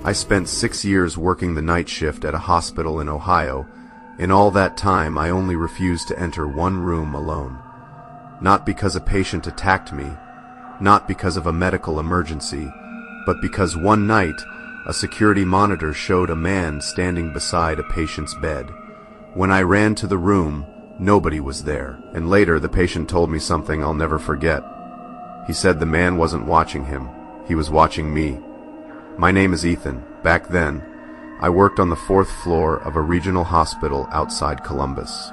I spent 6 years working the night shift at a hospital in Ohio. In all that time, I only refused to enter one room alone. Not because a patient attacked me, not because of a medical emergency, but because one night, a security monitor showed a man standing beside a patient's bed. When I ran to the room, nobody was there, and later the patient told me something I'll never forget. He said the man wasn't watching him, he was watching me. My name is Ethan. Back then, I worked on the 4th floor of a regional hospital outside Columbus.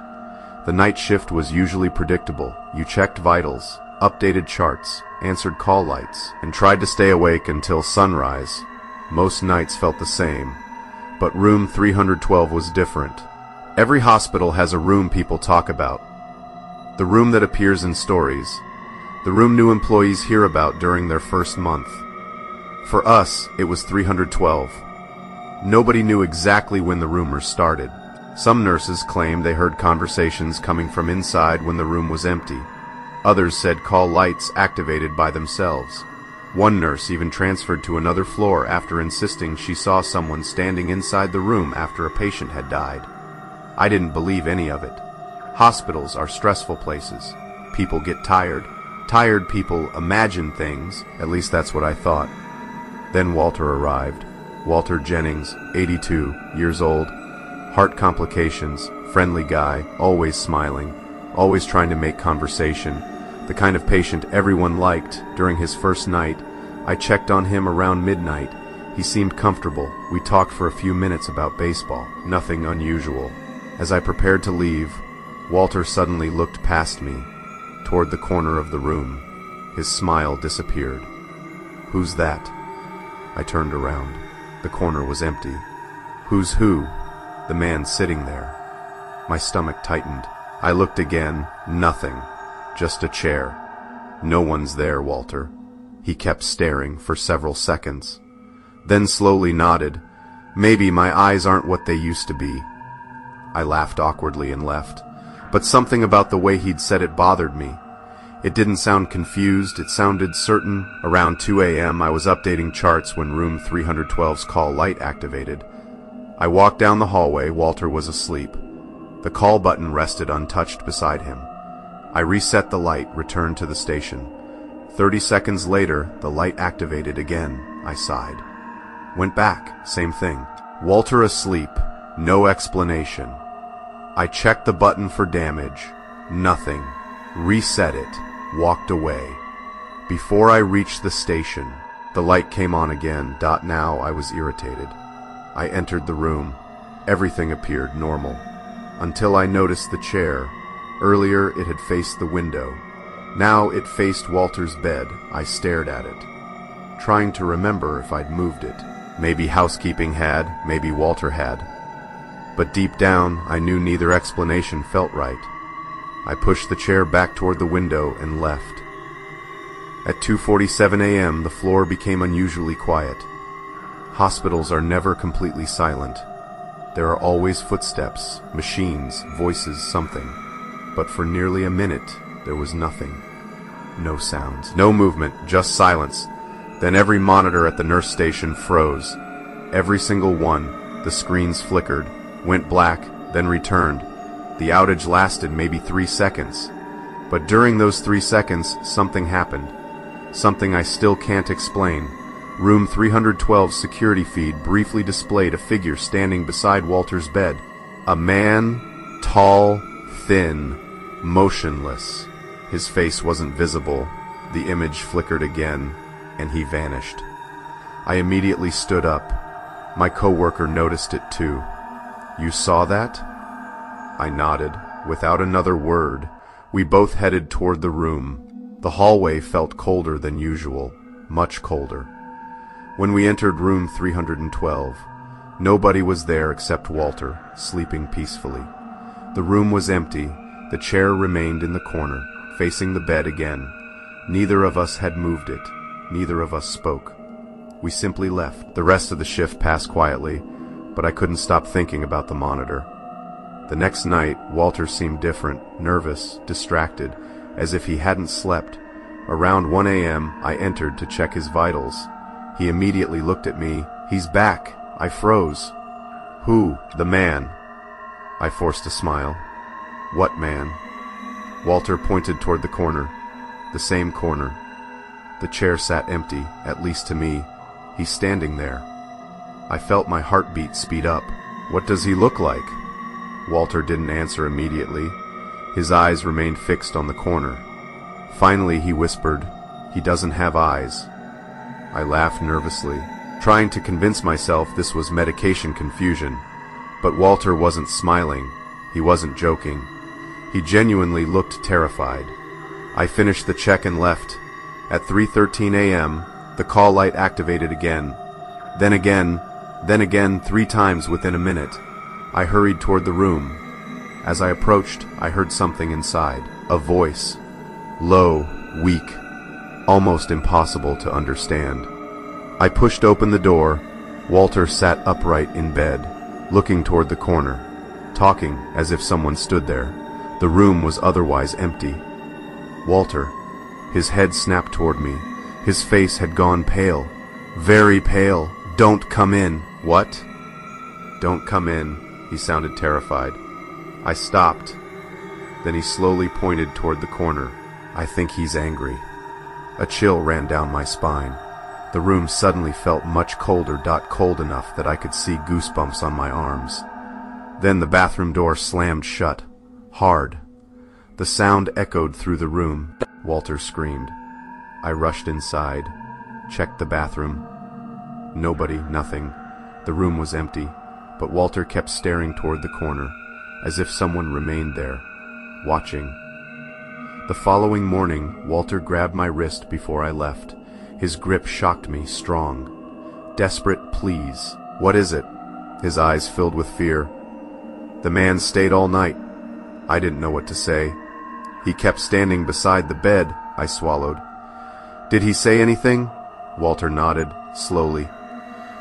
The night shift was usually predictable. You checked vitals, updated charts, answered call lights, and tried to stay awake until sunrise. Most nights felt the same, but room 312 was different. Every hospital has a room people talk about. The room that appears in stories. The room new employees hear about during their first month. For us, it was 312. Nobody knew exactly when the rumors started. Some nurses claimed they heard conversations coming from inside when the room was empty. Others said call lights activated by themselves. One nurse even transferred to another floor after insisting she saw someone standing inside the room after a patient had died. I didn't believe any of it. Hospitals are stressful places. People get tired. Tired people imagine things, at least that's what I thought. Then Walter arrived. Walter Jennings, 82 years old, heart complications, friendly guy, always smiling, always trying to make conversation, the kind of patient everyone liked. During his first night, I checked on him around midnight. He seemed comfortable. We talked for a few minutes about baseball, nothing unusual. As I prepared to leave, Walter suddenly looked past me, toward the corner of the room. His smile disappeared. "Who's that?" I turned around. The corner was empty. "Who's who?" "The man sitting there." My stomach tightened. I looked again. Nothing. Just a chair. "No one's there, Walter." He kept staring for several seconds. Then slowly nodded. "Maybe my eyes aren't what they used to be." I laughed awkwardly and left. But something about the way he'd said it bothered me. It didn't sound confused, it sounded certain. Around 2 a.m. I was updating charts when room 312's call light activated. I walked down the hallway. Walter was asleep. The call button rested untouched beside him. I reset the light, returned to the station. 30 seconds later, the light activated again. I sighed. Went back, same thing. Walter asleep, no explanation. I checked the button for damage. Nothing. Reset it. Walked away. Before I reached the station, the light came on again. Now I was irritated. I entered the room. Everything appeared normal. Until I noticed the chair. Earlier it had faced the window. Now it faced Walter's bed. I stared at it, trying to remember if I'd moved it. Maybe housekeeping had, maybe Walter had. But deep down, I knew neither explanation felt right. I pushed the chair back toward the window and left. At 2:47 a.m., the floor became unusually quiet. Hospitals are never completely silent. There are always footsteps, machines, voices, something. But for nearly a minute, there was nothing. No sounds, no movement, just silence. Then every monitor at the nurse station froze. Every single one. The screens flickered, went black, then returned. The outage lasted maybe 3 seconds. But during those 3 seconds, something happened. Something I still can't explain. Room 312's security feed briefly displayed a figure standing beside Walter's bed. A man, tall, thin, motionless. His face wasn't visible. The image flickered again, and he vanished. I immediately stood up. My coworker noticed it too. "You saw that?" I nodded. Without another word, we both headed toward the room. The hallway felt colder than usual, much colder. When we entered room 312, nobody was there except Walter, sleeping peacefully. The room was empty. The chair remained in the corner, facing the bed again. Neither of us had moved it. Neither of us spoke. We simply left. The rest of the shift passed quietly, but I couldn't stop thinking about the monitor. The next night, Walter seemed different, nervous, distracted, as if he hadn't slept. Around 1 a.m., I entered to check his vitals. He immediately looked at me, He's back. I froze. Who? The man. I forced a smile. What man? Walter pointed toward the corner. The same corner. The chair sat empty, at least to me. He's standing there. I felt my heartbeat speed up. What does he look like? Walter didn't answer immediately. His eyes remained fixed on the corner. Finally, he whispered, "He doesn't have eyes." I laughed nervously, trying to convince myself this was medication confusion. But Walter wasn't smiling. He wasn't joking. He genuinely looked terrified. I finished the check and left. At 3:13 a.m., the call light activated again. Then again, 3 times within a minute. I hurried toward the room. As I approached, I heard something inside. A voice. Low, weak, almost impossible to understand. I pushed open the door. Walter sat upright in bed, looking toward the corner, talking as if someone stood there. The room was otherwise empty. Walter. His head snapped toward me. His face had gone pale. Very pale. "Don't come in." "What?" "Don't come in." He sounded terrified. I stopped. Then he slowly pointed toward the corner. "I think he's angry." A chill ran down my spine. The room suddenly felt much colder, cold enough that I could see goosebumps on my arms. Then the bathroom door slammed shut. Hard. The sound echoed through the room. Walter screamed. I rushed inside, checked the bathroom. Nobody, nothing. The room was empty, but Walter kept staring toward the corner, as if someone remained there, watching. The following morning, Walter grabbed my wrist before I left. His grip shocked me, strong. Desperate pleas. "What is it?" His eyes filled with fear. "The man stayed all night." I didn't know what to say. "He kept standing beside the bed," I swallowed. "Did he say anything?" Walter nodded, slowly.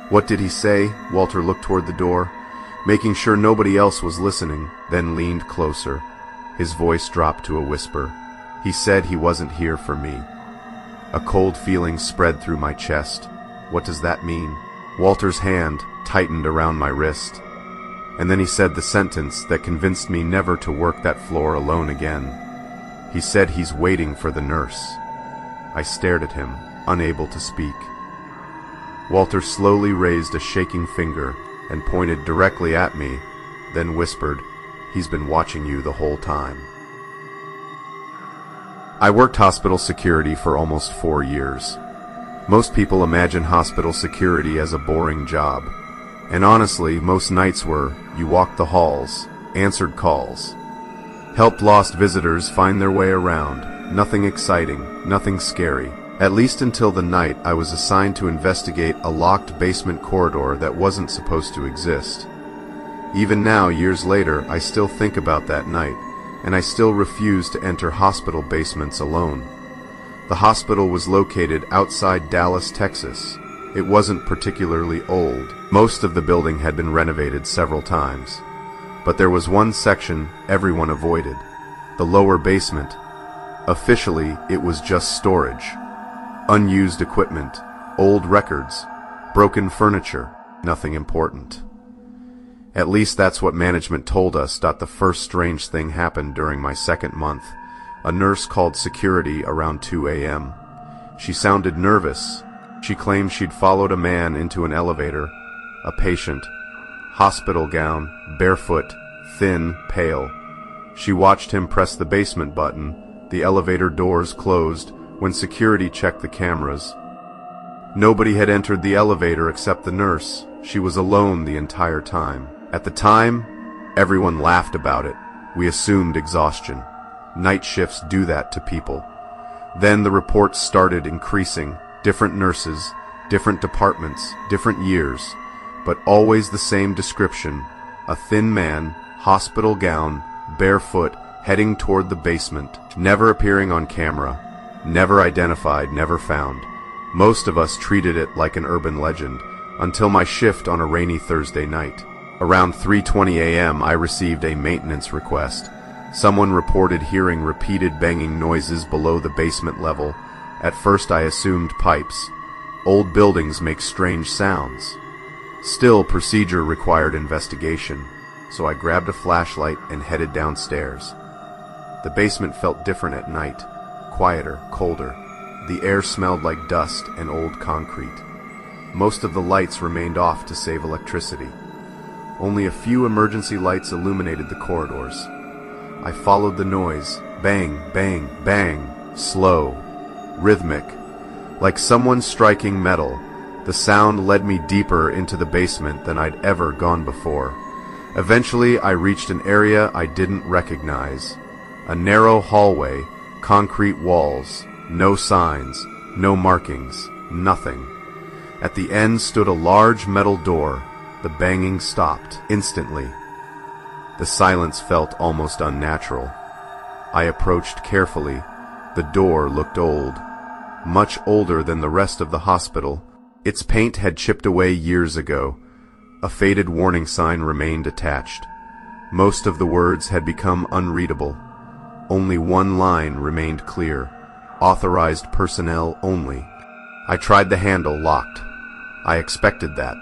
"What did he say?" Walter looked toward the door, making sure nobody else was listening, then leaned closer. His voice dropped to a whisper. "He said he wasn't here for me." A cold feeling spread through my chest. What does that mean? Walter's hand tightened around my wrist. And then he said the sentence that convinced me never to work that floor alone again. He said he's waiting for the nurse. I stared at him, unable to speak. Walter slowly raised a shaking finger and pointed directly at me, then whispered, "He's been watching you the whole time." I worked hospital security for almost 4 years. Most people imagine hospital security as a boring job. And honestly, most nights were, you walked the halls, answered calls, helped lost visitors find their way around. Nothing exciting, nothing scary. At least until the night I was assigned to investigate a locked basement corridor that wasn't supposed to exist. Even now, years later, I still think about that night, and I still refuse to enter hospital basements alone. The hospital was located outside Dallas, Texas. It wasn't particularly old. Most of the building had been renovated several times. But there was one section everyone avoided, the lower basement. Officially, it was just storage. Unused equipment, old records, broken furniture, nothing important. At least that's what management told us. The first strange thing happened during my second month. A nurse called security around 2 a.m. She sounded nervous. She claimed she'd followed a man into an elevator, a patient, hospital gown, barefoot, thin, pale. She watched him press the basement button. The elevator doors closed when security checked the cameras. Nobody had entered the elevator except the nurse. She was alone the entire time. At the time, everyone laughed about it. We assumed exhaustion. Night shifts do that to people. Then the reports started increasing. Different nurses, different departments, different years, but always the same description. A thin man, hospital gown, barefoot, heading toward the basement, never appearing on camera, never identified, never found. Most of us treated it like an urban legend, until my shift on a rainy Thursday night. Around 3:20 a.m. I received a maintenance request. Someone reported hearing repeated banging noises below the basement level. At first I assumed pipes. Old buildings make strange sounds. Still, procedure required investigation, so I grabbed a flashlight and headed downstairs. The basement felt different at night, quieter, colder. The air smelled like dust and old concrete. Most of the lights remained off to save electricity. Only a few emergency lights illuminated the corridors. I followed the noise. Bang, bang, bang. Slow. Rhythmic. Like someone striking metal. The sound led me deeper into the basement than I'd ever gone before. Eventually, I reached an area I didn't recognize. A narrow hallway, concrete walls, no signs, no markings, nothing. At the end stood a large metal door. The banging stopped instantly. The silence felt almost unnatural. I approached carefully. The door looked old, much older than the rest of the hospital. Its paint had chipped away years ago. A faded warning sign remained attached. Most of the words had become unreadable. Only one line remained clear. Authorized personnel only. I tried the handle, locked. I expected that.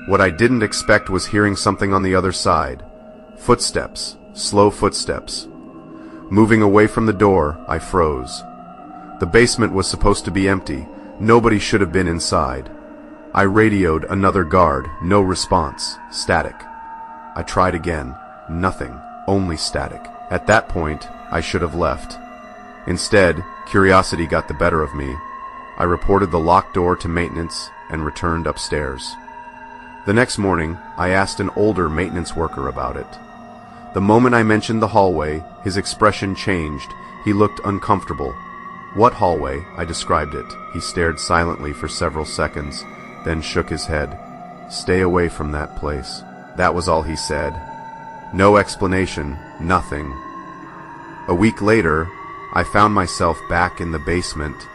What I didn't expect was hearing something on the other side. Footsteps, slow footsteps. Moving away from the door, I froze. The basement was supposed to be empty. Nobody should have been inside. I radioed another guard. No response. Static. I tried again. Nothing. Only static. At that point, I should have left. Instead, curiosity got the better of me. I reported the locked door to maintenance and returned upstairs. The next morning, I asked an older maintenance worker about it. The moment I mentioned the hallway, his expression changed. He looked uncomfortable. "What hallway?" I described it. He stared silently for several seconds, then shook his head. "Stay away from that place." That was all he said. No explanation, nothing. A week later, I found myself back in the basement.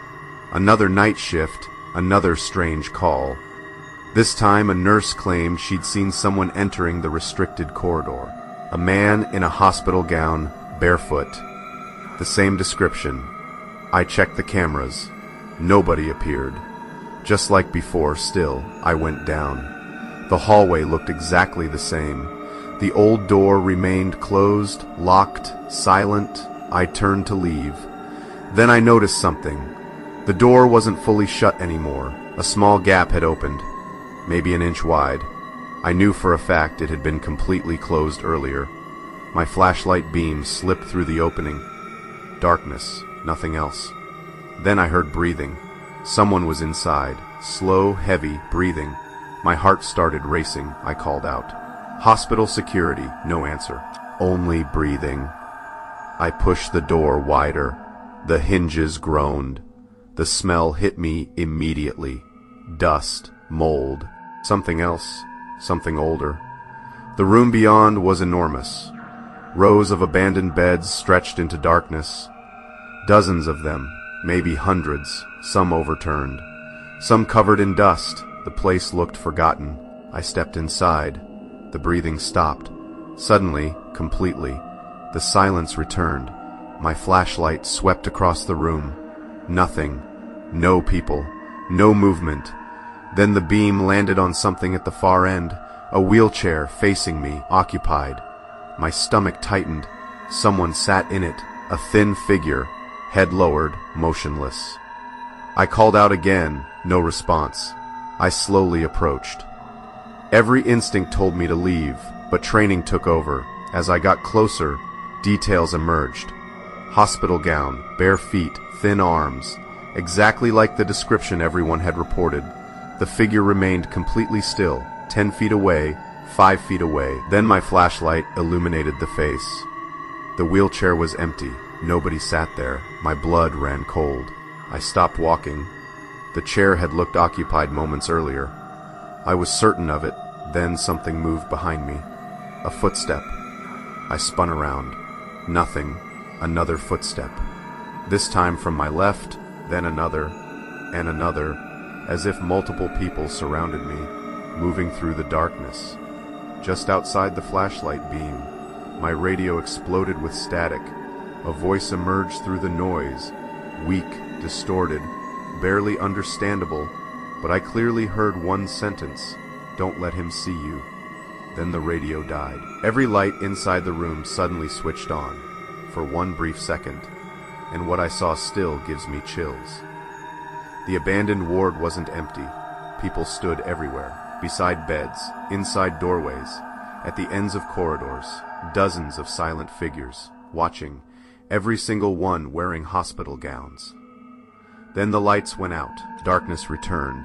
Another night shift, another strange call. This time a nurse claimed she'd seen someone entering the restricted corridor. A man in a hospital gown, barefoot. The same description. I checked the cameras. Nobody appeared. Just like before, still, I went down. The hallway looked exactly the same. The old door remained closed, locked, silent. I turned to leave. Then I noticed something. The door wasn't fully shut anymore. A small gap had opened, maybe an inch wide. I knew for a fact it had been completely closed earlier. My flashlight beam slipped through the opening. Darkness, nothing else. Then I heard breathing. Someone was inside. Slow, heavy breathing. My heart started racing. I called out. "Hospital security," no answer. Only breathing. I pushed the door wider. The hinges groaned. The smell hit me immediately. Dust, mold, something else, something older. The room beyond was enormous. Rows of abandoned beds stretched into darkness. Dozens of them, maybe hundreds, some overturned. Some covered in dust. The place looked forgotten. I stepped inside. The breathing stopped. Suddenly, completely. The silence returned. My flashlight swept across the room. Nothing. No people. No movement. Then the beam landed on something at the far end. A wheelchair facing me, occupied. My stomach tightened. Someone sat in it. A thin figure, head lowered, motionless. I called out again. No response. I slowly approached. Every instinct told me to leave, but training took over. As I got closer, details emerged. Hospital gown, bare feet, thin arms. Exactly like the description everyone had reported. The figure remained completely still, 10 feet away, 5 feet away. Then my flashlight illuminated the face. The wheelchair was empty. Nobody sat there. My blood ran cold. I stopped walking. The chair had looked occupied moments earlier. I was certain of it. Then something moved behind me. A footstep. I spun around. Nothing. Another footstep. This time from my left, then another, and another, as if multiple people surrounded me, moving through the darkness. Just outside the flashlight beam, my radio exploded with static. A voice emerged through the noise, weak, distorted, barely understandable, but I clearly heard one sentence. Don't let him see you. Then the radio died. Every light inside the room suddenly switched on, for one brief second, and what I saw still gives me chills. The abandoned ward wasn't empty. People stood everywhere, beside beds, inside doorways, at the ends of corridors, dozens of silent figures, watching, every single one wearing hospital gowns. Then the lights went out, darkness returned.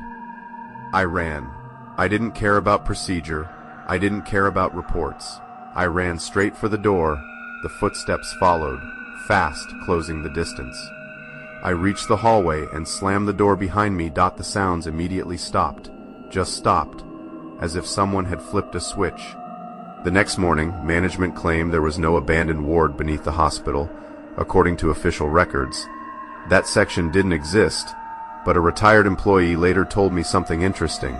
I ran. I didn't care about procedure. I didn't care about reports. I ran straight for the door. The footsteps followed, fast, closing the distance. I reached the hallway and slammed the door behind me. The sounds immediately stopped, just stopped, as if someone had flipped a switch. The next morning, management claimed there was no abandoned ward beneath the hospital, according to official records. That section didn't exist, but a retired employee later told me something interesting.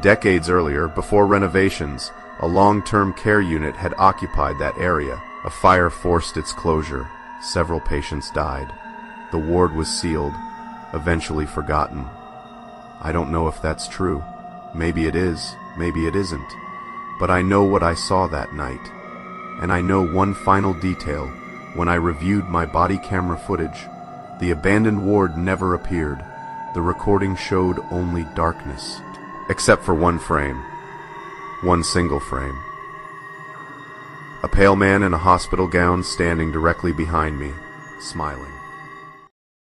Decades earlier, before renovations, a long-term care unit had occupied that area. A fire forced its closure. Several patients died. The ward was sealed, eventually forgotten. I don't know if that's true. Maybe it is, maybe it isn't. But I know what I saw that night. And I know one final detail. When I reviewed my body camera footage, the abandoned ward never appeared. The recording showed only darkness. Except for one frame. One single frame. A pale man in a hospital gown standing directly behind me, smiling.